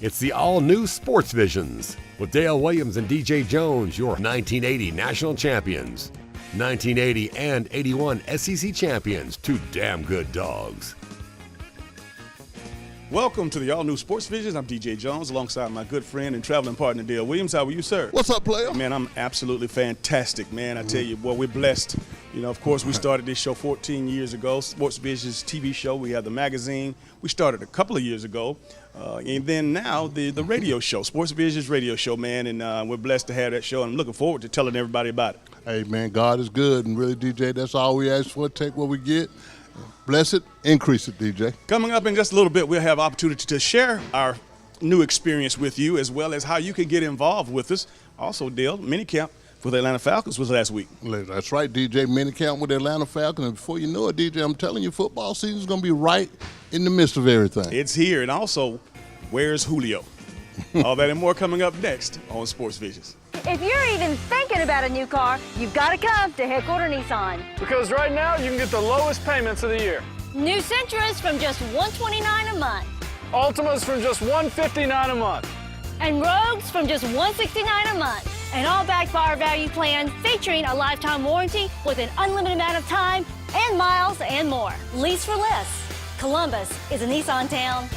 It's the all-new Sports Visions with Dale Williams and DJ Jones, your 1980 national champions. 1980 and 81 SEC champions, two damn good dogs. Welcome to the all-new Sports Visions. I'm DJ Jones alongside my good friend and traveling partner Dale Williams. How are you, sir? What's up, player? Man, I'm absolutely fantastic, man. I tell you, boy, we're blessed. You know, of course, we started this show 14 years ago, Sports Visions TV show. We have the magazine. We started a couple of years ago. And then now the radio show, Sports Visions radio show, man. And we're blessed to have that show. And I'm looking forward to telling everybody about it. Hey, man, God is good. And really, DJ, that's all we ask for. Take what we get. Bless it, increase it, DJ. Coming up in just a little bit, we'll have opportunity to share our new experience with you, as well as how you can get involved with us. Also, Dale, minicamp for the Atlanta Falcons was last week. That's right, DJ. Minicamp with the Atlanta Falcons. And before you know it, DJ, I'm telling you, football season is going to be right in the midst of everything. It's here. And also, where's Julio? All that and more coming up next on Sports Visions. If you're even thinking about a new car, you've got to come to Headquarter Nissan. Because right now you can get the lowest payments of the year. New Sentras from just $129 a month. Altimas from just $159 a month. And Rogues from just $169 a month. And all backed by our value plan featuring a lifetime warranty with an unlimited amount of time and miles and more. Lease for less. Columbus is a Nissan town.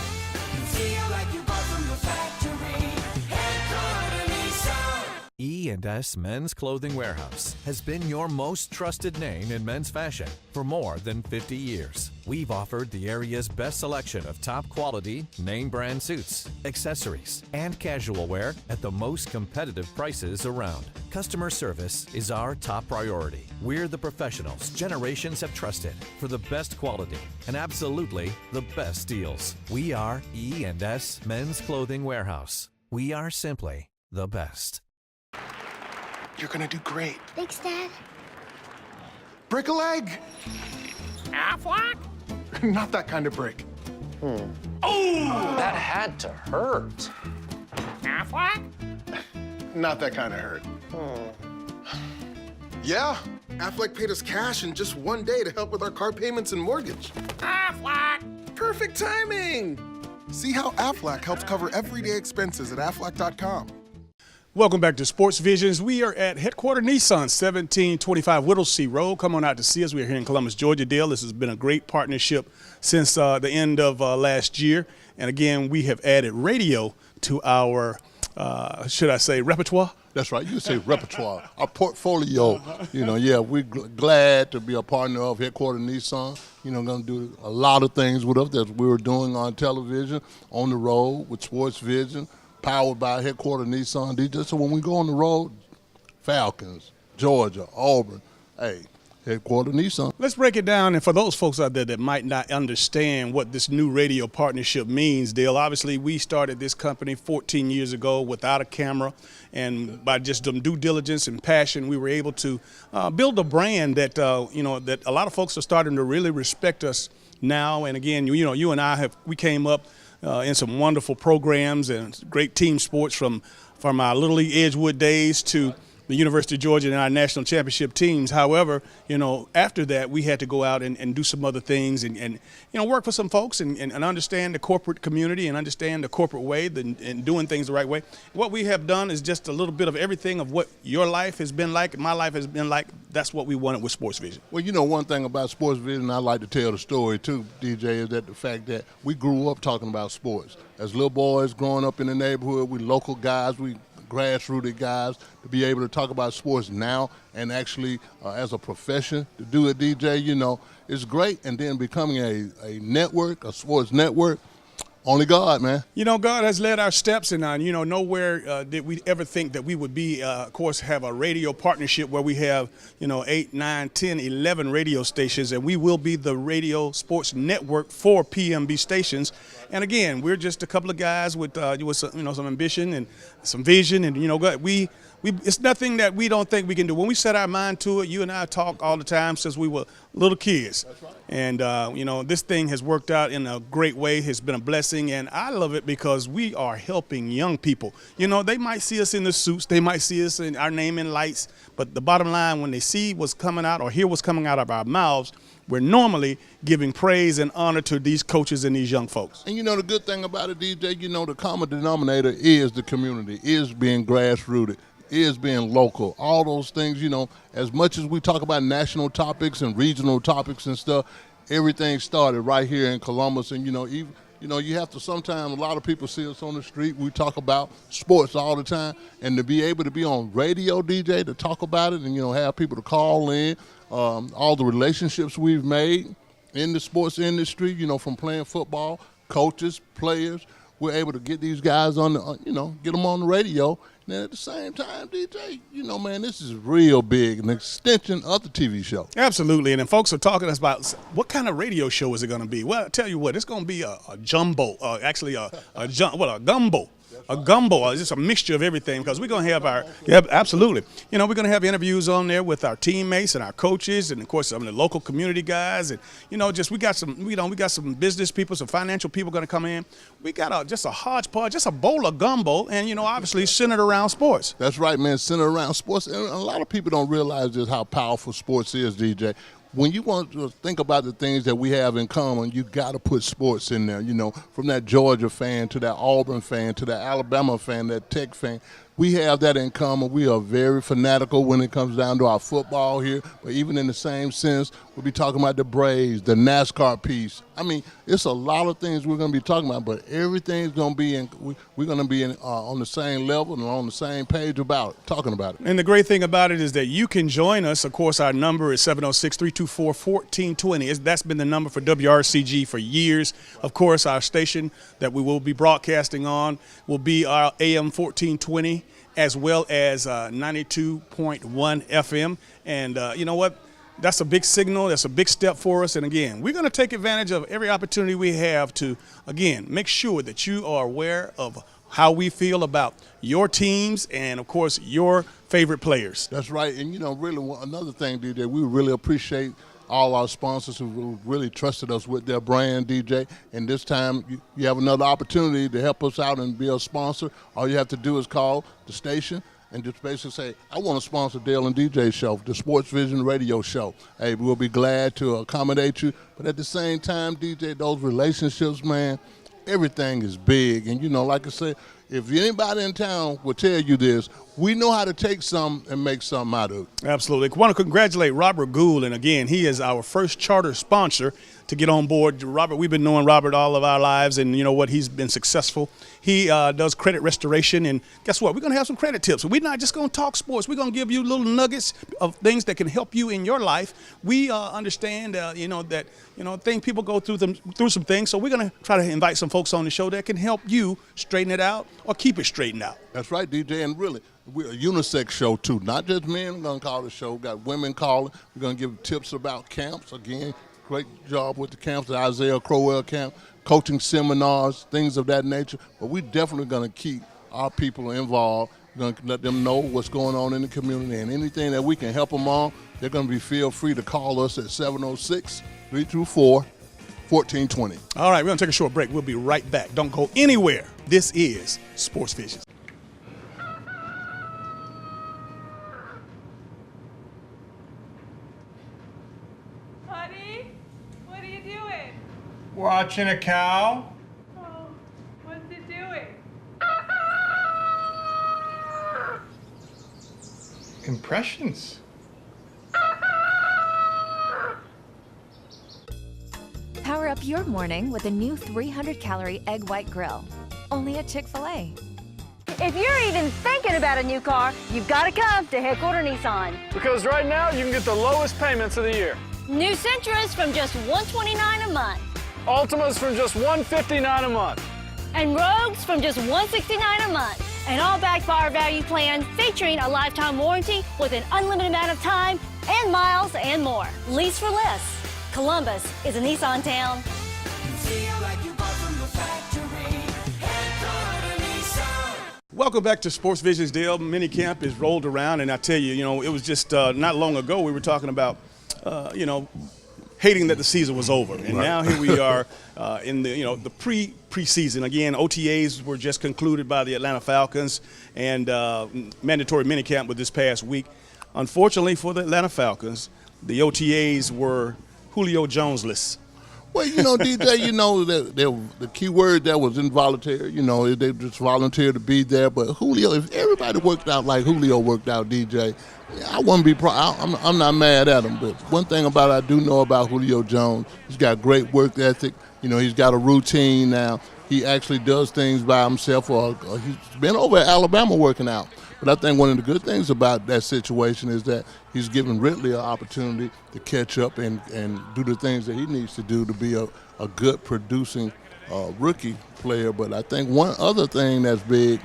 E&S Men's Clothing Warehouse has been your most trusted name in men's fashion for more than 50 years. We've offered the area's best selection of top quality, name brand suits, accessories, and casual wear at the most competitive prices around. Customer service is our top priority. We're the professionals generations have trusted for the best quality and absolutely the best deals. We are E&S Men's Clothing Warehouse. We are simply the best. You're gonna do great. Thanks, Dad. Break a leg. Aflac? Not that kind of break. Oh! That had to hurt. Aflac? Not that kind of hurt. Yeah, Aflac paid us cash in just one day to help with our car payments and mortgage. Aflac! Perfect timing. See how Aflac helps cover everyday expenses at aflac.com. Welcome back to Sports Visions. We are at Headquarter Nissan, 1725 Whittlesea Road. Come on out to see us. We're here in Columbus, Georgia. Dale, this has been a great partnership since the end of last year. And again, we have added radio to our, should I say, repertoire? That's right. You say repertoire, our portfolio. You know, yeah, we're glad to be a partner of Headquarter Nissan. You know, going to do a lot of things with us that we were doing on television, on the road with Sports Vision, powered by Headquarter Nissan DJ. So when we go on the road, Falcons, Georgia, Auburn, hey, Headquarter Nissan. Let's break it down. And for those folks out there that might not understand what this new radio partnership means, Dale, obviously we started this company 14 years ago without a camera. And by just some due diligence and passion, we were able to build a brand that, that a lot of folks are starting to really respect us now. And again, you and I we came up in some wonderful programs and great team sports from our Little League Edgewood days to the University of Georgia and our national championship teams. However, after that, we had to go out and do some other things and work for some folks and understand the corporate community and understand the corporate way and doing things the right way. What we have done is just a little bit of everything of what your life has been like and my life has been like. That's what we wanted with Sports Vision. Well, one thing about Sports Vision, I like to tell the story too, DJ, is that the fact that we grew up talking about sports. As little boys growing up in the neighborhood, we local guys, we grassrooted guys, to be able to talk about sports now and actually as a profession to do it, DJ, it's great. And then becoming a network, a sports network, only God, man. God has led our steps, and nowhere did we ever think that we would be, of course, have a radio partnership where we have, 8, 9, 10, 11 radio stations, and we will be the radio sports network for PMB stations. And again, we're just a couple of guys with some ambition and some vision, and we It's nothing that we don't think we can do. When we set our mind to it, you and I talk all the time since we were little kids. That's right. And, you know, this thing has worked out in a great way. It's been a blessing, and I love it because we are helping young people. You know, they might see us in the suits. They might see us in our name in lights. But the bottom line, when they see what's coming out or hear what's coming out of our mouths, we're normally giving praise and honor to these coaches and these young folks. And you know the good thing about it, DJ, you know the common denominator is the community, is being grassrooted, is being local. All those things, you know, as much as we talk about national topics and regional topics and stuff, everything started right here in Columbus. And, you know, even, you know, you have to sometimes, a lot of people see us on the street. We talk about sports all the time. And to be able to be on radio, DJ, to talk about it and, you know, have people to call in, all the relationships we've made in the sports industry, you know, from playing football, coaches, players, we're able to get these guys on the, you know, get them on the radio. And then at the same time, DJ, you know, man, this is real big, an extension of the TV show. Absolutely. And then folks are talking to us about what kind of radio show is it going to be? Well, I'll tell you what, it's going to be a jumbo, actually a gumbo. A gumbo, it's just a mixture of everything because we're going to have our, yeah, absolutely. You know, we're going to have interviews on there with our teammates and our coaches and, of course, some of the local community guys. And, you know, just we got some business people, some financial people going to come in. We got just a hodgepodge, just a bowl of gumbo and, you know, obviously centered around sports. That's right, man, centered around sports. And a lot of people don't realize just how powerful sports is, DJ. When you want to think about the things that we have in common, you got to put sports in there, you know, from that Georgia fan to that Auburn fan to that Alabama fan, that Tech fan. We have that in common. We are very fanatical when it comes down to our football here, but even in the same sense, we'll be talking about the Braves, the NASCAR piece. I mean, it's a lot of things we're going to be talking about, but everything's going to be in, we're going to be in, on the same level and on the same page about it, talking about it. And the great thing about it is that you can join us. Of course, our number is 706-324-1420. That's been the number for WRCG for years. Of course, our station that we will be broadcasting on will be our AM 1420 as well as 92.1 FM. And you know what? That's a big signal. That's a big step for us. And again, we're going to take advantage of every opportunity we have to, again, make sure that you are aware of how we feel about your teams and, of course, your favorite players. That's right. And, you know, really another thing, DJ, we really appreciate all our sponsors who really trusted us with their brand, DJ. And this time you have another opportunity to help us out and be a sponsor. All you have to do is call the station and just basically say, I want to sponsor Dale and DJ's show, the Sports Vision radio show. Hey, we'll be glad to accommodate you. But at the same time, DJ, those relationships, man, everything is big. And, you know, like I said, if anybody in town will tell you this, we know how to take some and make something out of it. Absolutely. I want to congratulate Robert Gould. And, again, he is our first charter sponsor to get on board. Robert, we've been knowing Robert all of our lives, and you know what? He's been successful. He does credit restoration, and guess what? We're going to have some credit tips. We're not just going to talk sports. We're going to give you little nuggets of things that can help you in your life. We understand, you know, that, you know, people go through some things, so we're going to try to invite some folks on the show that can help you straighten it out or keep it straightened out. That's right, DJ, and really, we're a unisex show, too. Not just men. We're going to call the show. We've got women calling. We're going to give tips about camps. Again, great job with the camps, the Isaiah Crowell camp, coaching seminars, things of that nature. But we're definitely going to keep our people involved. We're going to let them know what's going on in the community, and anything that we can help them on, they're going to feel free to call us at 706-324-1420. All right, we're going to take a short break. We'll be right back. Don't go anywhere. This is Sports Vision. Watching a cow. Oh, what's it doing? Impressions. Power up your morning with a new 300-calorie egg white grill. Only at Chick-fil-A. If you're even thinking about a new car, you've got to come to Headquarter Nissan. Because right now you can get the lowest payments of the year. New Sentras from just $129 a month. Altimas from just $159 a month. And Rogues from just $169 a month. And all backed by our value plan featuring a lifetime warranty with an unlimited amount of time and miles and more. Lease for less. Columbus is a Nissan town. Welcome back to Sports Visions, Dale. Minicamp is rolled around, and I tell you, it was just not long ago we were talking about, hating that the season was over, and now here we are in the the preseason. Again, OTAs were just concluded by the Atlanta Falcons, and mandatory minicamp was this past week. Unfortunately for the Atlanta Falcons, the OTAs were Julio Jones-less. Well, DJ, that the key word there was involuntary. They just volunteered to be there. But Julio, if everybody worked out like Julio worked out, DJ, I wouldn't be I'm not mad at him. But one thing I do know about Julio Jones, he's got great work ethic. He's got a routine now. He actually does things by himself, or he's been over at Alabama working out. But I think one of the good things about that situation is that he's given Ridley an opportunity to catch up and do the things that he needs to do to be a good producing rookie player. But I think one other thing that's big,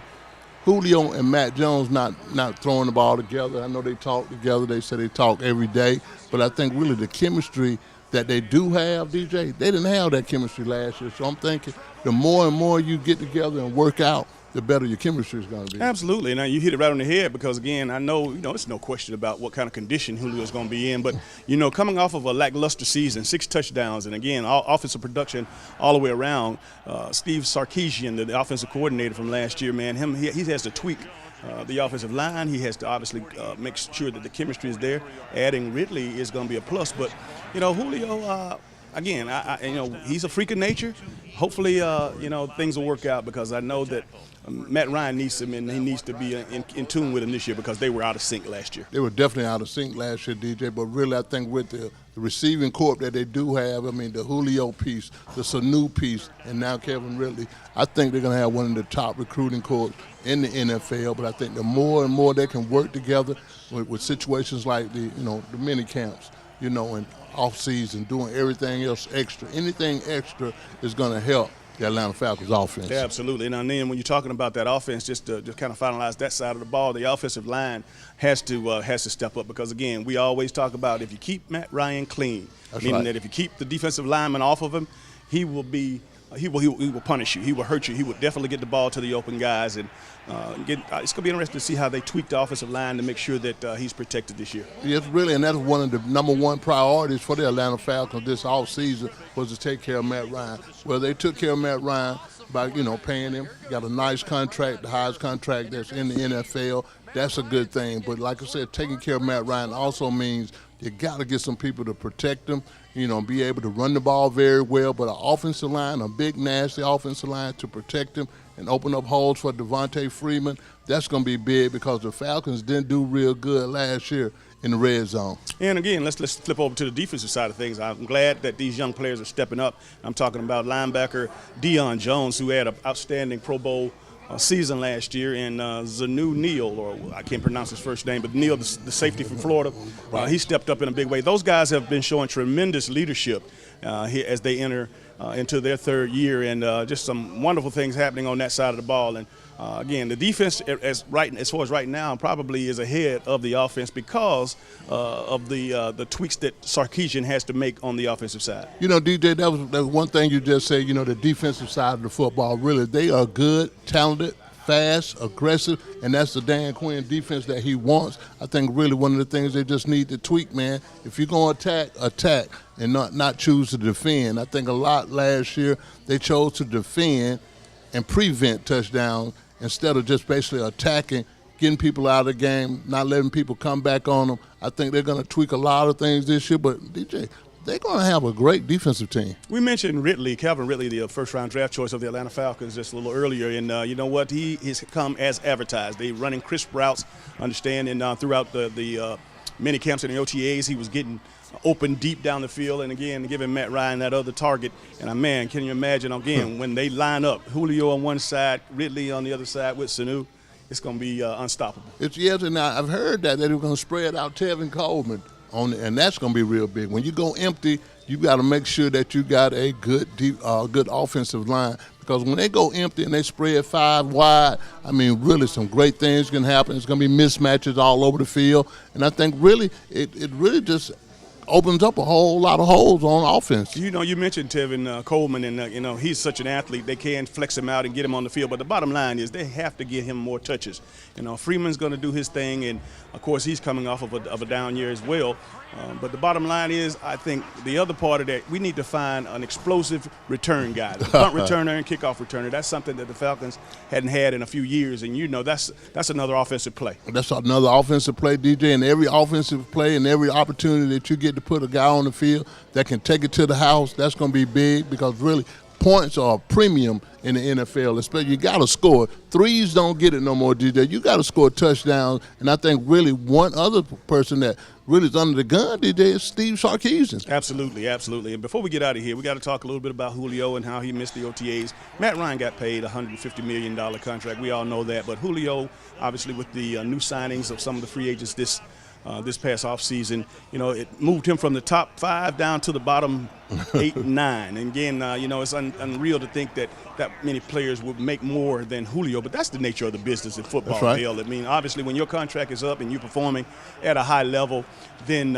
Julio and Matt Jones not throwing the ball together. I know they talk together. They say they talk every day. But I think really the chemistry that they do have, DJ, they didn't have that chemistry last year. So I'm thinking the more and more you get together and work out, the better your chemistry is going to be. Absolutely. Now, you hit it right on the head because, again, I know, it's no question about what kind of condition Julio is going to be in. But, coming off of a lackluster season, 6 touchdowns, and, again, offensive production all the way around, Steve Sarkisian, the offensive coordinator from last year, man, he has to tweak the offensive line. He has to obviously make sure that the chemistry is there. Adding Ridley is going to be a plus. But, Julio, again, he's a freak of nature. Hopefully, things will work out because I know that Matt Ryan needs him, and he needs to be in tune with him this year because they were out of sync last year. They were definitely out of sync last year, DJ, but really I think with the receiving corps that they do have, the Julio piece, the Sanu piece, and now Kevin Ridley, I think they're going to have one of the top recruiting corps in the NFL, but I think the more and more they can work together with situations like the mini camps, and off-season, doing everything else extra. Anything extra is going to help the Atlanta Falcons offense. Yeah, absolutely. And then when you're talking about that offense, just to kind of finalize that side of the ball, the offensive line has to step up because, again, we always talk about if you keep Matt Ryan clean, meaning that if you keep the defensive lineman off of him, he will punish you. He will hurt you. He will definitely get the ball to the open guys. And it's going to be interesting to see how they tweak the offensive line to make sure that he's protected this year. Yes, really, and that's one of the number one priorities for the Atlanta Falcons this offseason was to take care of Matt Ryan. Well, they took care of Matt Ryan by, paying him. Got a nice contract, the highest contract that's in the NFL. That's a good thing. But like I said, taking care of Matt Ryan also means you got to get some people to protect him, be able to run the ball very well. But an offensive line, a big, nasty offensive line to protect him and open up holes for Devontae Freeman, that's going to be big because the Falcons didn't do real good last year in the red zone. And again, let's flip over to the defensive side of things. I'm glad that these young players are stepping up. I'm talking about linebacker Deion Jones, who had an outstanding Pro Bowl season last year, and Zanu Neal, or I can't pronounce his first name, but Neal, the safety from Florida, he stepped up in a big way. Those guys have been showing tremendous leadership as they enter into their third year, and just some wonderful things happening on that side of the ball. And again, the defense, as far as right now, probably is ahead of the offense because of the tweaks that Sarkisian has to make on the offensive side. DJ, that was one thing you just said. The defensive side of the football, really, they are good, talented, fast, aggressive, and that's the Dan Quinn defense that he wants. I think really one of the things they just need to tweak, man. If you're going to attack and not choose to defend. I think a lot last year they chose to defend and prevent touchdowns instead of just basically attacking, getting people out of the game, not letting people come back on them. I think they're going to tweak a lot of things this year, but DJ, they're going to have a great defensive team. We mentioned Calvin Ridley, the first-round draft choice of the Atlanta Falcons just a little earlier, and you know what? He has come as advertised. They're running crisp routes, understand, and throughout the mini camps and the OTAs, he was getting open deep down the field, and again, giving Matt Ryan that other target. And man, can you imagine, again, when they line up, Julio on one side, Ridley on the other side with Sanu, it's going to be unstoppable. Yes, and I've heard that they're going to spread out Tevin Coleman on it, and that's going to be real big. When you go empty, you got to make sure that you got a good offensive line, because when they go empty and they spread 5 wide, really some great things can happen. It's going to be mismatches all over the field, and I think really it really just opens up a whole lot of holes on offense. You know, you mentioned Tevin Coleman, and you know, he's such an athlete. They can flex him out and get him on the field, but the bottom line is they have to give him more touches. You know, Freeman's going to do his thing, and of course he's coming off of a down year as well. But the bottom line is, I think the other part of that, we need to find an explosive return guy, the punt returner and kickoff returner. That's something that the Falcons hadn't had in a few years, and you know that's another offensive play. That's another offensive play, DJ, and every offensive play and every opportunity that you get to put a guy on the field that can take it to the house, that's going to be big, because really points are a premium in the NFL. Especially, you got to score. Threes don't get it no more, DJ. You got to score touchdowns, and I think really one other person that really is under the gun, DJ, is Steve Sarkisian. Absolutely, absolutely. And before we get out of here, we got to talk a little bit about Julio and how he missed the OTAs. Matt Ryan got paid a $150 million contract. We all know that. But Julio, obviously with the new signings of some of the free agents this past offseason, you know, it moved him from the top 5 down to the bottom 8 and 9. And again, you know, it's unreal to think that many players would make more than Julio, but that's the nature of the business in football. That's right. Bill. I mean, obviously, when your contract is up and you're performing at a high level, then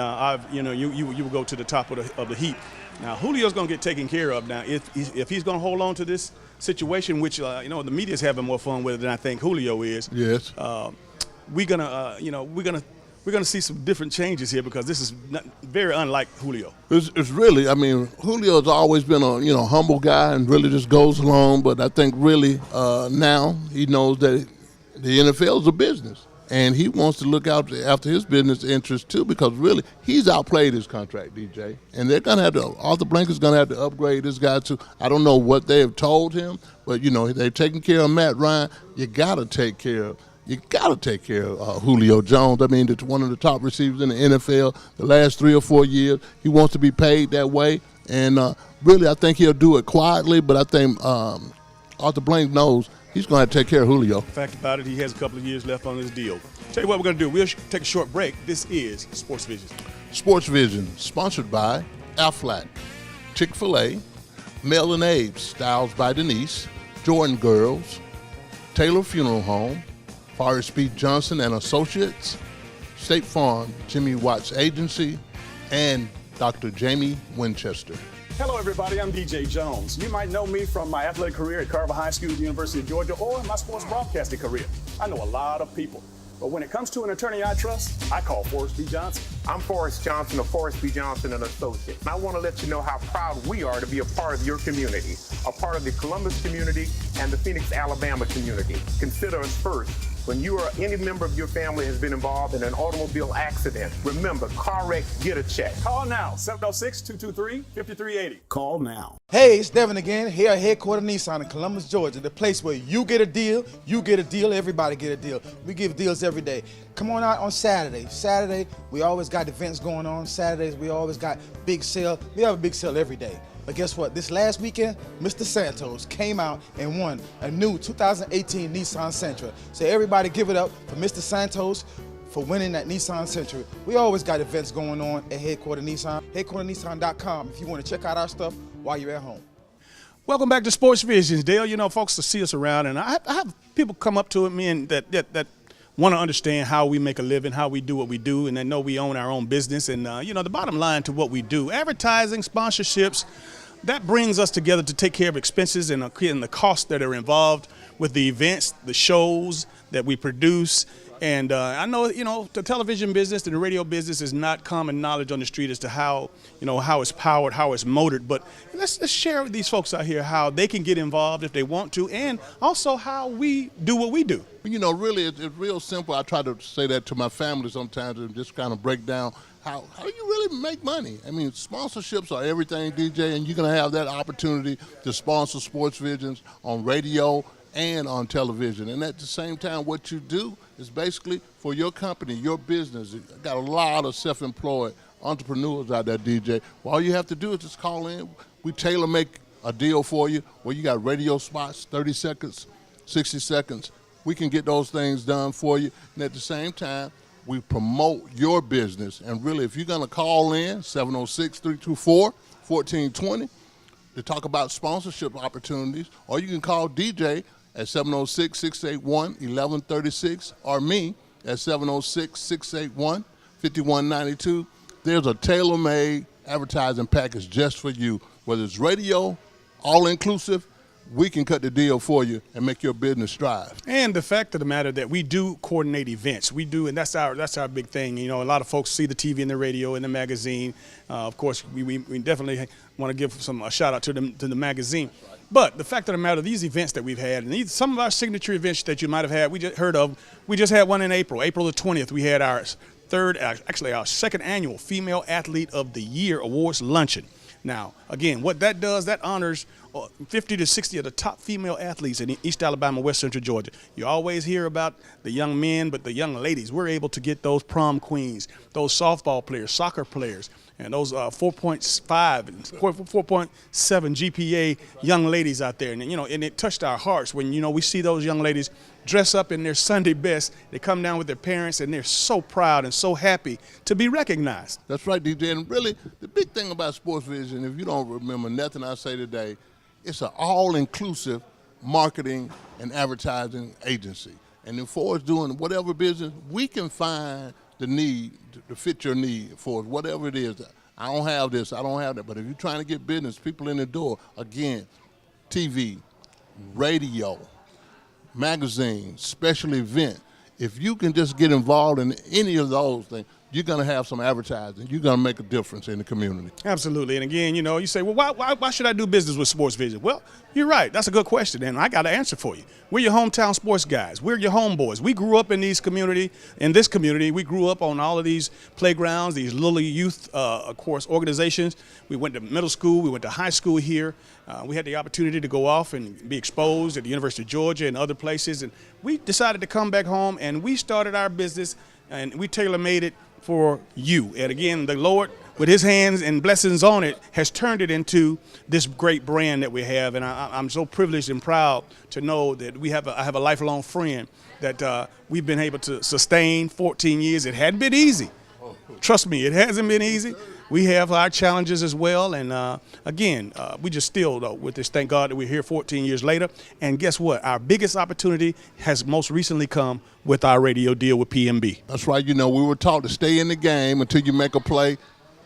you will go to the top of the heap. Now, Julio's going to get taken care of. Now, if he's going to hold on to this situation, which you know, the media's having more fun with it than I think Julio is. Yes. We're gonna see some different changes here, because this is very unlike Julio. It's really, I mean, Julio's always been a humble guy and really just goes along. But I think really now he knows that the NFL is a business, and he wants to look out after his business interests too, because really he's outplayed his contract, DJ, and they're gonna have to. Arthur Blank is gonna have to upgrade this guy too. I don't know what they have told him, but you know they've taken care of Matt Ryan. You gotta take care of Julio Jones. I mean, it's one of the top receivers in the NFL the last 3 or 4 years. He wants to be paid that way, and really I think he'll do it quietly, but I think Arthur Blank knows he's going to take care of Julio. The fact about it, he has a couple of years left on his deal. Tell you what we're going to do. We'll take a short break. This is Sports Vision. Sports Vision, sponsored by Aflac, Chick-fil-A, Mel and Abe's, Styles by Denise, Jordan Girls, Taylor Funeral Home, Forrest B. Johnson and Associates, State Farm, Jimmy Watts Agency, and Dr. Jamie Winchester. Hello, everybody. I'm DJ Jones. You might know me from my athletic career at Carver High School, University of Georgia, or my sports broadcasting career. I know a lot of people. But when it comes to an attorney I trust, I call Forrest B. Johnson. I'm Forrest Johnson of Forrest B. Johnson and Associates. And I want to let you know how proud we are to be a part of your community, a part of the Columbus community and the Phoenix, Alabama community. Consider us first. When you or any member of your family has been involved in an automobile accident, remember, car wreck, get a check. Call now, 706-223-5380. Call now. Hey, it's Devin again, here at Headquarter Nissan in Columbus, Georgia, the place where you get a deal, everybody get a deal. We give deals every day. Come on out on Saturday. Saturday, we always got events going on. Saturdays, we always got big sale. We have a big sale every day. But guess what? This last weekend, Mr. Santos came out and won a new 2018 Nissan Sentra. So everybody give it up for Mr. Santos for winning that Nissan Sentra. We always got events going on at Headquarter Nissan, headquarternissan.com if you want to check out our stuff while you're at home. Welcome back to Sports Visions, Dale. You know, folks to see us around, and I have people come up to me and that want to understand how we make a living, how we do what we do, and they know we own our own business. And, you know, the bottom line to what we do, advertising, sponsorships, that brings us together to take care of expenses and the costs that are involved with the events, the shows that we produce. And I know, you know, the television business and the radio business is not common knowledge on the street as to how, you know, how it's powered, how it's motored. But let's share with these folks out here how they can get involved if they want to, and also how we do what we do. You know, really, it's real simple. I try to say that to my family sometimes and just kind of break down how do you really make money? I mean, sponsorships are everything, DJ, and you're going to have that opportunity to sponsor Sports Visions on radio and on television. And at the same time, what you do is basically for your company, your business. You got a lot of self-employed entrepreneurs out there, DJ. Well, all you have to do is just call in. We tailor make a deal for you where you got radio spots, 30 seconds, 60 seconds. We can get those things done for you. And at the same time, we promote your business. And really, if you're going to call in, 706-324-1420 to talk about sponsorship opportunities, or you can call DJ at 706-681-1136 or me at 706-681-5192. there's a tailor-made advertising package just for you. Whether it's radio, all-inclusive, we can cut the deal for you and make your business strive. And the fact of the matter that we do coordinate events. We do, and that's our big thing. You know, a lot of folks see the TV and the radio and the magazine. Of course, we definitely want to give a shout out to the magazine. But the fact of the matter, these events that we've had, and some of our signature events that you might have had, we just heard of. We just had one in April the 20th. We had our our second annual Female Athlete of the Year Awards luncheon. Now, again, what that does, that honors 50 to 60 of the top female athletes in East Alabama, West Central Georgia. You always hear about the young men, but the young ladies, we're able to get those prom queens, those softball players, soccer players, and those 4.5 and 4.7 GPA young ladies out there. And, you know, and it touched our hearts when, you know, we see those young ladies dress up in their Sunday best. They come down with their parents, and they're so proud and so happy to be recognized. That's right, DJ. And really, the big thing about Sports Vision, if you don't remember nothing I say today, it's an all-inclusive marketing and advertising agency. And as far as doing whatever business, we can find the need to fit your need for whatever it is. I don't have this, I don't have that. But if you're trying to get business, people in the door, again, TV, radio, magazine, special event, if you can just get involved in any of those things, you're going to have some advertising. You're going to make a difference in the community. Absolutely. And again, you know, you say, well, why should I do business with Sports Vision? Well, you're right. That's a good question, and I got an answer for you. We're your hometown sports guys. We're your homeboys. We grew up in this community. We grew up on all of these playgrounds, these little youth, of course, organizations. We went to middle school. We went to high school here. We had the opportunity to go off and be exposed at the University of Georgia and other places. And we decided to come back home, and we started our business, and we tailor-made it for you. And again, the Lord, with his hands and blessings on it, has turned it into this great brand that we have. And I'm so privileged and proud to know that I have a lifelong friend that we've been able to sustain 14 years. It hadn't been easy. Trust me, it hasn't been easy. We have our challenges as well, and again, we just still, though, with this, thank God that we're here 14 years later. And guess what? Our biggest opportunity has most recently come with our radio deal with PMB. That's right. You know, we were taught to stay in the game until you make a play.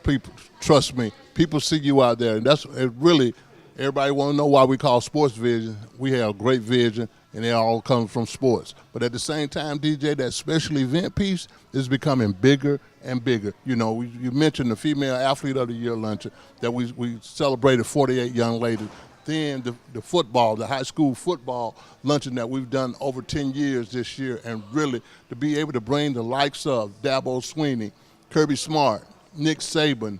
People, trust me, people see you out there, and that's really, everybody want to know why we call Sports Vision. We have a great vision, and they all come from sports. But at the same time, DJ, that special event piece is becoming bigger and bigger. You know, you mentioned the Female Athlete of the Year luncheon that we celebrated 48 young ladies. Then the football, the high school football luncheon that we've done over 10 years this year, and really to be able to bring the likes of Dabo Swinney, Kirby Smart, Nick Saban,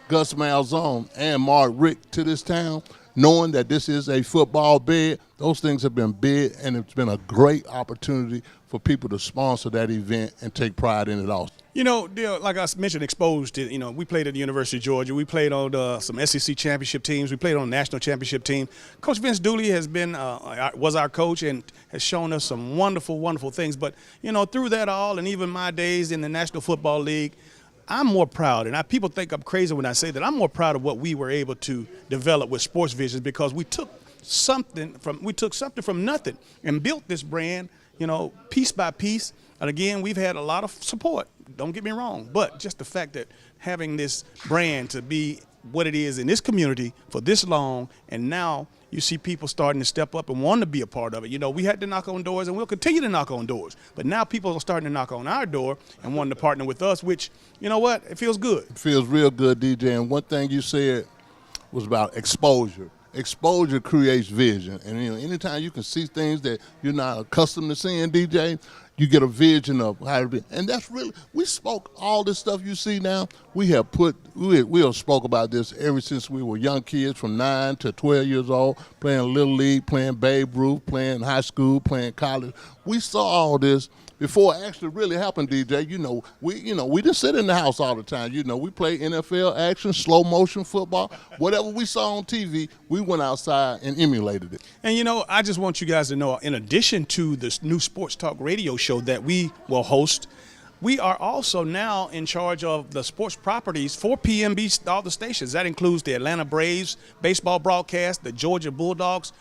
Gus Malzahn, and Mark Richt to this town, knowing that this is a football bed. Those things have been big, and it's been a great opportunity for people to sponsor that event and take pride in it also. You know, like I mentioned, exposed to, you know, we played at the University of Georgia. We played on some SEC championship teams. We played on a national championship team. Coach Vince Dooley has been, was our coach and has shown us some wonderful, wonderful things. But, you know, through that all, and even my days in the National Football League, I'm more proud, and people think I'm crazy when I say that. I'm more proud of what we were able to develop with Sports Vision, because we took something from nothing and built this brand, you know, piece by piece. And again, we've had a lot of support, don't get me wrong, but just the fact that having this brand to be what it is in this community for this long, and now you see people starting to step up and want to be a part of it. You know, we had to knock on doors, and we'll continue to knock on doors. But now people are starting to knock on our door and wanting to partner with us, which, you know what, it feels good. It feels real good, DJ. And one thing you said was about exposure. Exposure creates vision. And, you know, anytime you can see things that you're not accustomed to seeing, DJ, you get a vision of how to be. And that's really, we spoke all this stuff you see now. We have spoke about this ever since we were young kids from 9 to 12 years old, playing Little League, playing Babe Ruth, playing high school, playing college. We saw all this before it actually really happened, DJ. We didn't sit in the house all the time. You know, we played NFL action, slow motion football. Whatever we saw on TV, we went outside and emulated it. And, you know, I just want you guys to know, in addition to this new sports talk radio show that we will host, we are also now in charge of the sports properties for PMB, all the stations. That includes the Atlanta Braves baseball broadcast, the Georgia Bulldogs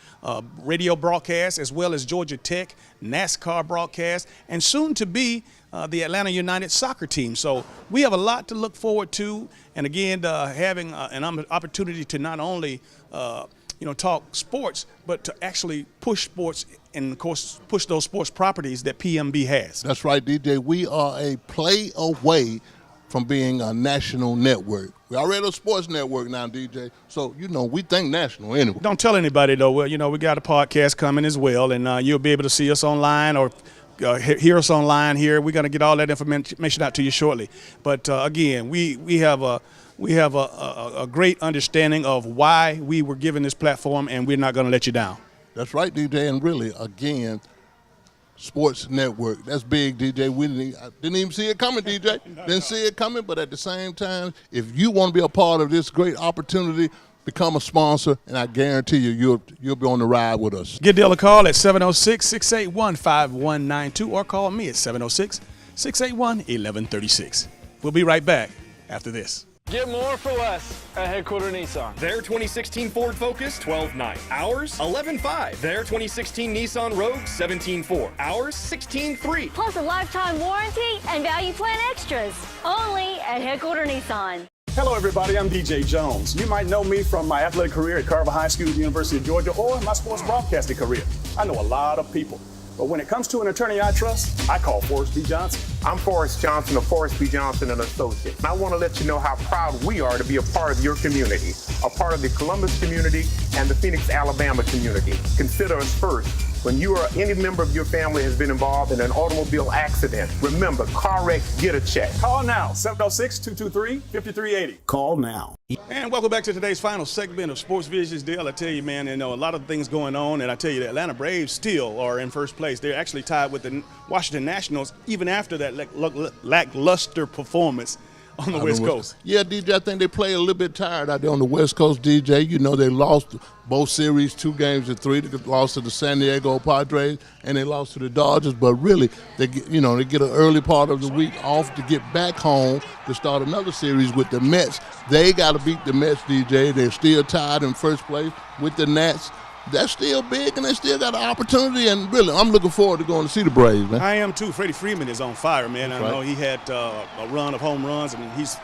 radio broadcast, as well as Georgia Tech NASCAR broadcast, and soon to be the Atlanta United soccer team. So we have a lot to look forward to. And again, having an opportunity to not only talk sports, but to actually push sports and, of course, push those sports properties that PMB has. That's right, DJ. We are a play away from being a national network. We're already a sports network now, DJ. So, we think national anyway. Don't tell anybody, though. Well, we got a podcast coming as well, and you'll be able to see us online or hear us online here. We're going to get all that information out to you shortly. But, again, we have a great understanding of why we were given this platform, and we're not going to let you down. That's right, DJ. And really, again, sports network. That's big, DJ. I didn't even see it coming, DJ. Didn't see it coming, but at the same time, if you want to be a part of this great opportunity, become a sponsor, and I guarantee you'll be on the ride with us. Give Dale a call at 706-681-5192 or call me at 706-681-1136. We'll be right back after this. Get more for less at Headquarter Nissan. Their 2016 Ford Focus, $12,900. Ours, $11,500. Their 2016 Nissan Rogue, $17,400. Ours, $16,300. Plus a lifetime warranty and value plan extras. Only at Headquarter Nissan. Hello, everybody. I'm DJ Jones. You might know me from my athletic career at Carver High School, University of Georgia, or my sports broadcasting career. I know a lot of people. But when it comes to an attorney I trust, I call Forrest B. Johnson. I'm Forrest Johnson of Forrest B. Johnson & Associates. And I want to let you know how proud we are to be a part of your community, a part of the Columbus community and the Phoenix, Alabama community. Consider us first. When you or any member of your family has been involved in an automobile accident, remember, car wreck, get a check. Call now, 706-223-5380. Call now. And welcome back to today's final segment of Sports Visions. Dale, I tell you, man, a lot of things going on, and I tell you, the Atlanta Braves still are in first place. They're actually tied with the Washington Nationals, even after that lackluster performance on the West Coast. Yeah, DJ, I think they play a little bit tired out there on the West Coast, DJ. They lost both series, 2-3. They lost to the San Diego Padres, and they lost to the Dodgers. But really, they get an early part of the week off to get back home to start another series with the Mets. They got to beat the Mets, DJ. They're still tied in first place with the Nats. That's still big, and they still got an opportunity. And really, I'm looking forward to going to see the Braves, man. I am too. Freddie Freeman is on fire, man. That's I know right. he had a run of home runs, and he's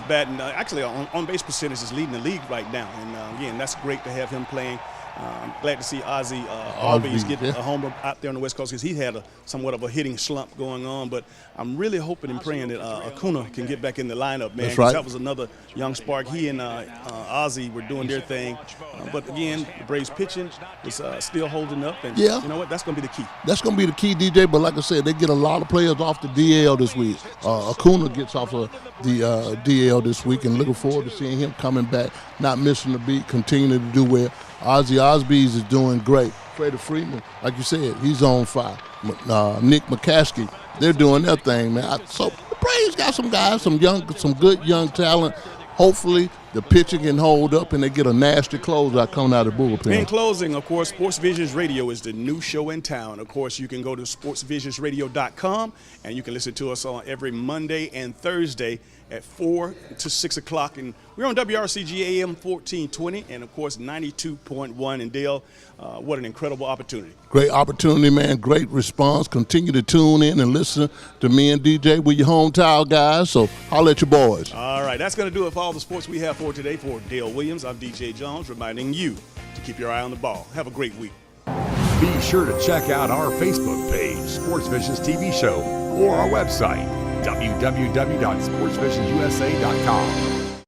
batting. Actually, on base percentage is leading the league right now. And again, that's great to have him playing. I'm glad to see Ozzie Albies get a homer out there on the West Coast because he had somewhat of a hitting slump going on. But I'm really hoping and praying that Acuna can get back in the lineup, man. That's right. That was another young spark. He and Ozzie were doing their thing. But again, the Braves pitching is still holding up. And Yeah. you know what? That's going to be the key. That's going to be the key, DJ. But like I said, they get a lot of players off the DL this week. Acuna gets off of the DL this week, and looking forward to seeing him coming back, not missing a beat, continuing to do well. Ozzie Albies is doing great. Freddie Freeman, like you said, he's on fire. Nick McCaskey, they're doing their thing, man. So the Braves got some guys, some good young talent. Hopefully the pitching can hold up and they get a nasty closeout coming out of the bullpen. In closing, of course, Sports Visions Radio is the new show in town. Of course, you can go to sportsvisionsradio.com and you can listen to us on every Monday and Thursday at 4 to 6 o'clock. And we're on WRCG AM 1420 and, of course, 92.1 in Dale. What an incredible opportunity. Great opportunity, man. Great response. Continue to tune in and listen to me and DJ. We're your hometown guys, so holler at your boys. All right, that's going to do it for all the sports we have for today. For Dale Williams, I'm DJ Jones, reminding you to keep your eye on the ball. Have a great week. Be sure to check out our Facebook page, Sports Visions TV Show, or our website, www.sportsvisionsusa.com.